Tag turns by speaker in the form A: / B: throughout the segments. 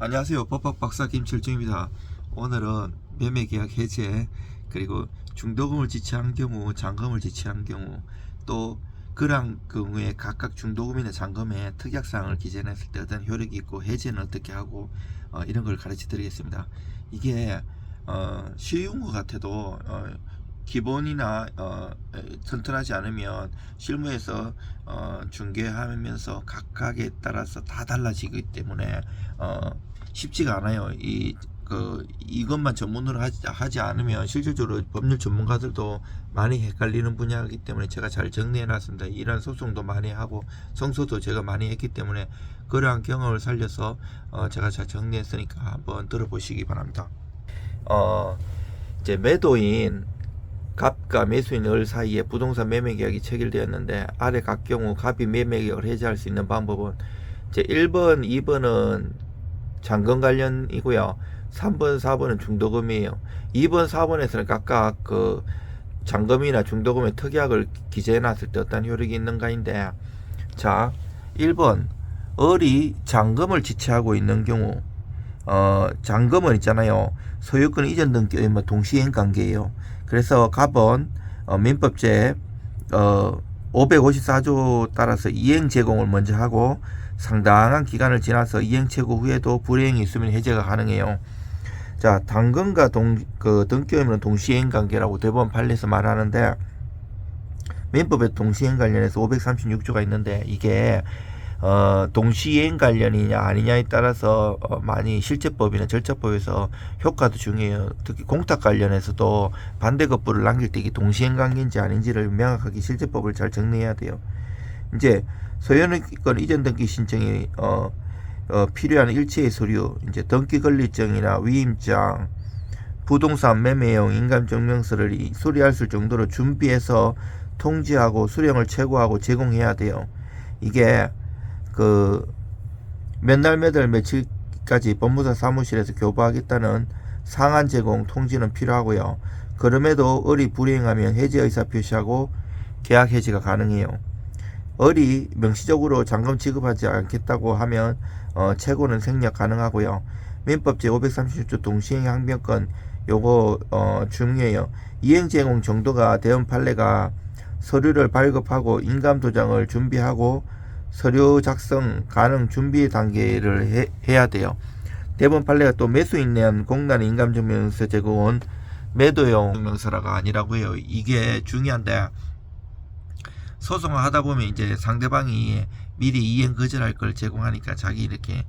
A: 안녕하세요. 법학 박사 김철중입니다. 오늘은 매매계약 해제, 그리고 중도금을 지체한 경우, 잔금을 지체한 경우, 또 그러한 경우에 각각 중도금이나 잔금의 특약사항을 기재했을 때 어떤 효력이 있고 해제는 어떻게 하고 이런 걸 가르쳐 드리겠습니다. 이게 쉬운 것 같아도 기본이나 튼튼하지 않으면 실무에서 중개하면서 각각에 따라서 다 달라지기 때문에 쉽지가 않아요. 이것만 전문으로 하지 않으면 실질적으로 법률 전문가들도 많이 헷갈리는 분야이기 때문에 제가 잘 정리해 놨습니다. 이런 소송도 많이 하고 성소도 제가 많이 했기 때문에 그러한 경험을 살려서 제가 잘 정리했으니까 한번 들어보시기 바랍니다. 이제 매도인 갑과 매수인 을 사이에 부동산 매매 계약이 체결되었는데 아래 각 경우 갑이 매매 계약을 해지할 수 있는 방법은 이제 1번, 2번은 잔금 관련이고요. 3번, 4번은 중도금이에요. 2번, 4번에서는 각각 그 잔금이나 중도금의 특약을 기재해 놨을 때 어떤 효력이 있는가인데, 자, 1번 을이 잔금을 지체하고 있는 경우, 잔금은 있잖아요. 소유권 이전 등기 뭐 동시행 관계예요. 그래서 갑은 민법제 554조 따라서 이행 제공을 먼저 하고 상당한 기간을 지나서 이행 체고 후에도 불이행이 있으면 해제가 가능해요. 자, 당근과 등기 의무는 동시행 관계라고 대법원 판례에서 말하는데, 민법의 동시행 관련해서 536조가 있는데 이게 동시행 관련이냐 아니냐에 따라서 많이 실제법이나 절차법에서 효과도 중요해요. 특히 공탁 관련해서도 반대급부를 남길 때 이게 동시행 관계인지 아닌지를 명확하게 실제법을 잘 정리해야 돼요. 이제 소유권 이전 등기 신청이 필요한 일체의 서류, 이제 등기 권리증이나 위임장, 부동산 매매용 인감증명서를 수리할 수 정도로 준비해서 통지하고 수령을 최고하고 제공해야 돼요. 이게 그 몇 날 몇 월 며칠까지 법무사 사무실에서 교부하겠다는 상한 제공 통지는 필요하고요. 그럼에도 을이 불이행하면 해제 의사 표시하고 계약 해지가 가능해요. 을이 명시적으로 잔금 지급하지 않겠다고 하면 최고는 생략 가능하고요. 민법 제536조 동시행 항변권 요거 중요해요. 이행 제공 정도가 대원 판례가 서류를 발급하고 인감 도장을 준비하고 서류 작성 가능 준비 단계를 해야 돼요. 대법원 판례가 또 매수인 내한 공란 인감증명서 제공은 매도용 증명서라가 아니라고 해요. 이게 중요한데, 소송을 하다 보면 이제 상대방이 미리 이행 거절할 걸 제공하니까 자기 이렇게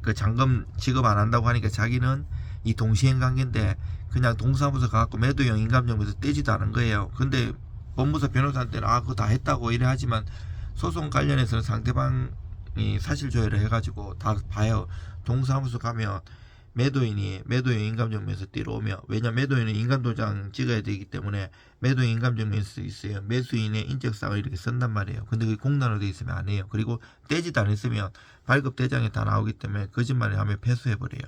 A: 그 잔금 지급 안 한다고 하니까 자기는 이 동시행 관계인데 그냥 동사무소 가갖고 매도용 인감증명서 떼지도 않은 거예요. 근데 법무사 변호사한테는 그거 다 했다고 이래 하지만 소송 관련해서는 상대방이 사실 조회를 해가지고 다 봐요. 동사무소 가면 매도인이 매도인 인감증명서 띠러 오며, 왜냐 매도인은 인감도장 찍어야 되기 때문에 매도인 인감증명서 있어요. 매수인의 인적사항을 이렇게 쓴단 말이에요. 근데 그게 공란으로 되어 있으면 안 해요. 그리고 떼지도 않았으면 발급 대장에 다 나오기 때문에 거짓말을 하면 패소해버려요.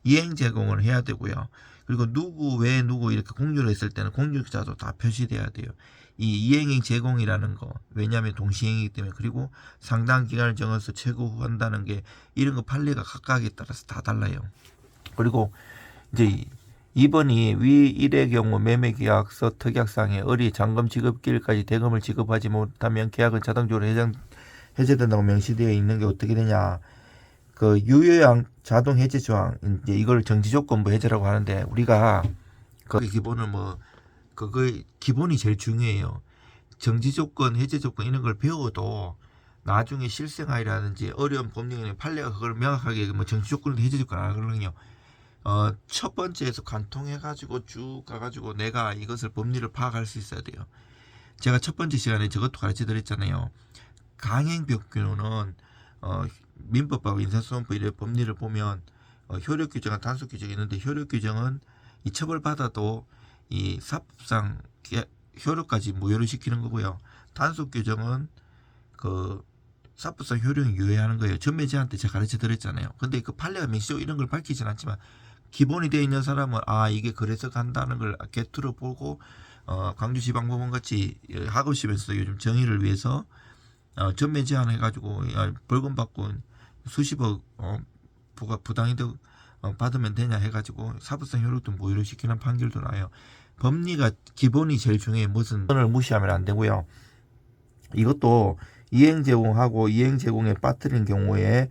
A: 이행 제공을 해야 되고요. 그리고 누구 외 누구 이렇게 공유를 했을 때는 공유자도 다 표시돼야 돼요. 이 이행 제공이라는 거, 왜냐하면 동시행이기 때문에. 그리고 상당 기간을 정해서 최고한다는 게 이런 거 판례가 각각에 따라서 다 달라요. 그리고 이제 2번이 위 1의 경우 매매계약서 특약상에 을이 잔금 지급기일까지 대금을 지급하지 못하면 계약은 자동적으로 해제된다고 명시되어 있는 게 어떻게 되냐. 그 유효양 자동 해제 조항, 이제 이걸 정지조건부 해제라고 하는데, 우리가 그 기본은 그거 기본이 제일 중요해요. 정지조건, 해제조건 이런 걸 배워도 나중에 실생활이라든지 어려운 법령이나 판례가 그걸 명확하게 정지조건, 해제조건 안 하거든요. 첫 번째에서 관통해가지고 쭉 가가지고 내가 이것을 법리를 파악할 수 있어야 돼요. 제가 첫 번째 시간에 저것도 가르쳐 드렸잖아요. 강행법규는 민법하고 인사소송법 이런 법리를 보면 효력 규정과 단속 규정이 있는데, 효력 규정은 이 처벌받아도 이 사법상 효력까지 무효를 시키는 거고요. 단속 규정은 그 사법상 효력이 유예하는 거예요. 전매제한테 제가 가르쳐 드렸잖아요. 근데 그 판례가 명시적으로 이런 걸 밝히진 않지만 기본이 되어 있는 사람은 이게 그래서 간다는 걸 객투로 보고 광주지방법원 같이 학업심에서 요즘 정의를 위해서 전매 제한해가지고 벌금 받고 수십억 부당이득 받으면 되냐 해가지고 사법성 효력도 무효로 시키는 판결도 나요. 법리가 기본이 제일 중요해요. 무슨 선을 무시하면 안 되고요. 이것도 이행 제공하고 이행 제공에 빠뜨린 경우에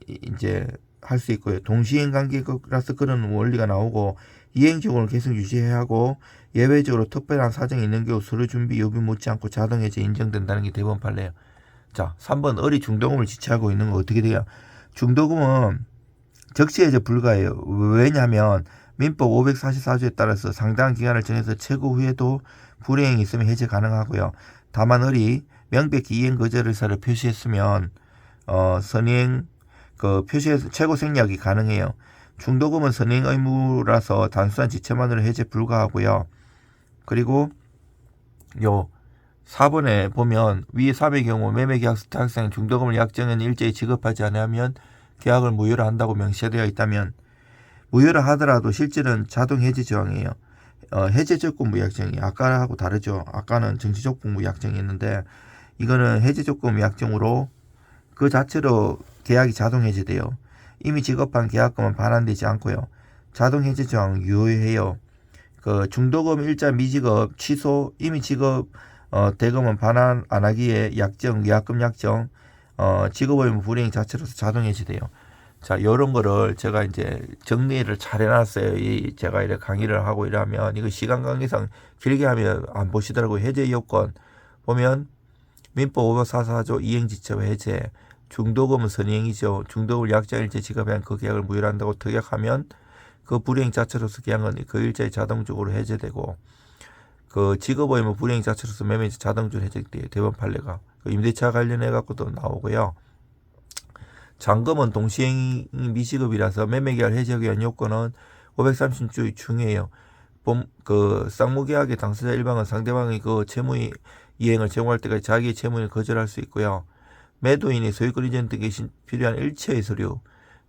A: 이제 할 수 있고요. 동시행 관계라서 그런 원리가 나오고 이행 제공을 계속 유지해야 하고 예외적으로 특별한 사정이 있는 경우 서류 준비 요구 묻지 않고 자동 해제 인정된다는 게 대법원 판례예요. 자, 3번 어리 중도금을 지체하고 있는 거 어떻게 돼요? 중도금은 적시 해제 불가해요. 왜냐하면 민법 544조에 따라서 상당한 기간을 정해서 최고 후에도 불이행이 있으면 해제 가능하고요. 다만 어리 명백히 이행 거절 의사를 표시했으면 선행 표시해서 최고 생략이 가능해요. 중도금은 선행 의무라서 단순한 지체만으로 해제 불가하고요. 그리고 요 4번에 보면 위의 3의 경우 매매계약서 타격상 중도금을 약정은 일제히 지급하지 않으면 계약을 무효로 한다고 명시되어 있다면 무효로 하더라도 실질은 자동 해제 조항이에요. 해제 조건 무약정이 아까하고 다르죠. 아까는 정지 조건 무약정이었는데 이거는 해제 조건 무약정으로 그 자체로 계약이 자동 해제돼요. 이미 지급한 계약금은 반환되지 않고요. 자동 해제 조항 유효해요. 그 중도금 일자 미지급 취소 이미 지급 대금은 반환 안 하기에 약정 계약금 약정 지급의무 불이행 자체로서 자동 해제돼요. 자, 요런 거를 제가 이제 정리를 잘 해놨어요. 제가 이렇게 강의를 하고 이러면 이거 시간 관계상 길게 하면 안 보시더라고요. 해제 요건 보면 민법 544조 이행지체와 해제 중도금은 선이행이죠. 중도금을 약정일제 지급한 그 계약을 무효로 한다고 특약하면 그 불이행 자체로서 계약은 그 일자에 자동적으로 해제되고 그 지급의무 불이행 자체로서 매매자 자동적으로 해제돼요. 대법원 판례가 그 임대차 관련해 갖고도 나오고요. 잔금은 동시행 미지급이라서 매매계약 해제에 위한 요건은 530조 중이에요. 그 쌍무계약의 당사자 일방은 상대방의 그 채무 이행을 제공할 때까지 자기의 채무를 거절할 수 있고요. 매도인이 소유권 이전 등에 필요한 일체의 서류,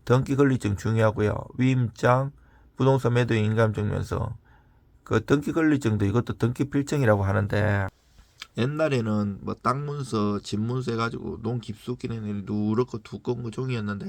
A: 등기 권리증 중요하고요. 위임장, 부동산 매도인 인감증명서, 그 등기 권리증도 이것도 등기 필증이라고 하는데 옛날에는 뭐 땅문서, 집문서 해가지고 농 깊숙이는 누렇고 두꺼운 거 종이였는데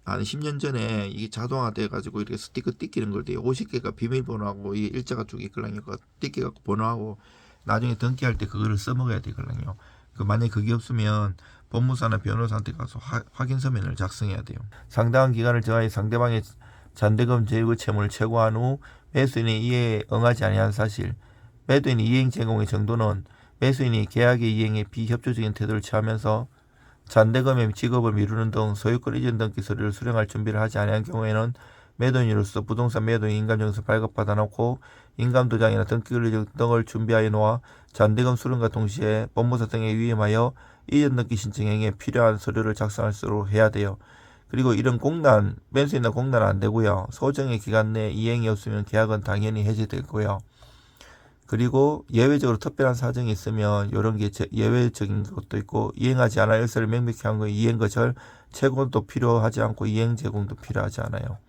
A: 한 10년 전에 이게 자동화 돼가지고 이렇게 스티커 띠끼는 걸 돼요. 50개가 비밀번호하고 이 일자가 쭉 있거든요. 띠끼갖고 번호하고 나중에 등기할 때 그거를 써먹어야 되거든요. 만약에 그게 없으면 법무사나 변호사한테 가서 확인 서면을 작성해야 돼요. 상당한 기간을 정하여 상대방의 잔대금 제외 채무를 최고한 후 매수인이 이에 응하지 아니한 사실, 매도인이 이행 제공의 정도는 매수인이 계약의 이행에 비협조적인 태도를 취하면서 잔대금의 지급을 미루는 등 소유권 이전 등기 서류를 수령할 준비를 하지 아니한 경우에는 매도인으로서 부동산 매도인 인감증서 발급받아 놓고 인감도장이나 등기권리증 등을 준비하여 놓아 잔대금 수령과 동시에 법무사 등에 위임하여 이전 등기 신청행에 필요한 서류를 작성할 수 있도록 해야 돼요. 그리고 이런 공란, 매수인은 공란 안 되고요. 소정의 기간 내에 이행이 없으면 계약은 당연히 해제되고요. 그리고 예외적으로 특별한 사정이 있으면 이런 게 예외적인 것도 있고 이행하지 않을 의사를 명백히 한 거에 이행 거절 채권도 필요하지 않고 이행 제공도 필요하지 않아요.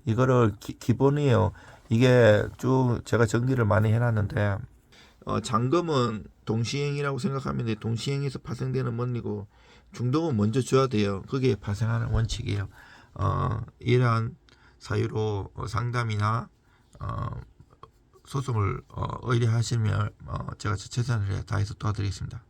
A: 이거를 기본이에요. 이게 쭉 제가 정리를 많이 해놨는데 잔금은 동시행이라고 생각하면 돼. 동시행에서 파생되는 원리고 중도금은 먼저 줘야 돼요. 그게 발생하는 원칙이에요. 이러한 사유로 상담이나 소송을 의뢰하시면 제가 최선을 다해서 도와드리겠습니다.